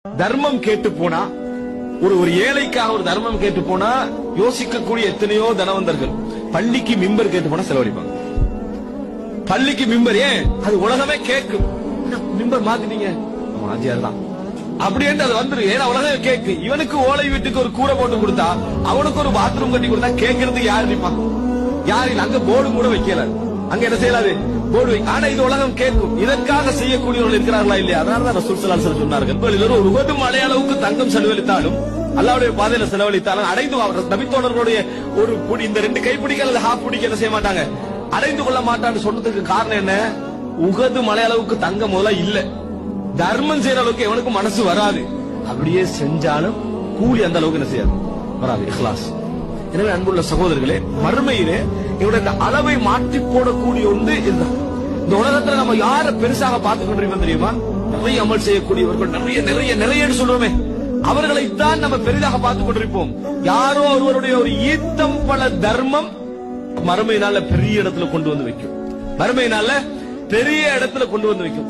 தர்மம் கேட்டு போனா ஒரு ஏழைக்காக ஒரு தர்மம் கேட்டு போனா யோசிக்கக்கூடிய எத்தனையோ தனவந்தர்கள் பள்ளிக்கு மிம்பர் கேட்டு போனா செலவழிப்பாங்க. பள்ளிக்கு மிம்பர் ஏன் அது உலகமே கேட்கும். மிம்பர் மாத்திட்டீங்க ஆஜியார் தான் அப்படி என்று அது வந்துரு. ஏன்னா உலகமே கேக்கு. இவனுக்கு ஓலை வீட்டுக்கு ஒரு கூரை போட்டு கொடுத்தா அவனுக்கு ஒரு பாத்ரூம் கட்டி கொடுத்தா கேட்கறதுக்கு யாரு நிப்பான்? யாரு இல்ல. அங்க போர்டு கூட வைக்கல. அங்க என்ன செய்யலாது போர்டு. ஆனா இது உலகம் கேட்கும். இதற்காக செய்யக்கூடியவர்கள் இருக்கிறார்களா இல்லையா? அதனாலதான் ரசூல் ஸல்லல்லாஹு அலைஹி வஸல்லம் சொன்னார்கள், ஒரு உகது மலை அளவுக்கு தங்கம் செலவழித்தாலும் அல்லாஹ்வுடைய பாதையில செலவழித்தாலும் அடைந்து நபித்தோழர்களுடைய ஒரு இந்த 2 கைப்பிடிக்க அல்லது ஹாஃப் பிடிக்க என்ன செய்ய மாட்டாங்க, அடைந்து கொள்ள மாட்டான்னு சொன்னதுக்கு காரணம் என்ன? உகது மலை அளவுக்கு தங்கம் முதல்ல இல்ல. தர்மம் செய்யற அளவுக்கு எவனுக்கும் மனசு வராது. அப்படியே செஞ்சாலும் கூலி அந்த அளவுக்கு என்ன செய்யாது, வராது. இஹ்லாஸ். எனவே அன்புள்ள சகோதரர்களே, மறுமையிலே இவருடைய இந்த அளவை மாற்றி போடக்கூடிய ஒன்று இதுதான். இந்த உலகத்துல நம்ம யார பெருசாக பார்த்துக் கொண்டிருக்கோம் தெரியுமா? நிறைய அமல் செய்யக்கூடியவர்கள், நிறைய சொல்றோமே, அவர்களைத்தான் நம்ம பெரிதாக பார்த்துக் கொண்டிருப்போம். யாரோ ஒருவருடைய ஒரு ஈத்தம் பல தர்மம் மறுமையினால பெரிய இடத்துல கொண்டு வந்து வைக்கும். மறுமையினால பெரிய இடத்துல கொண்டு வந்து வைக்கும்.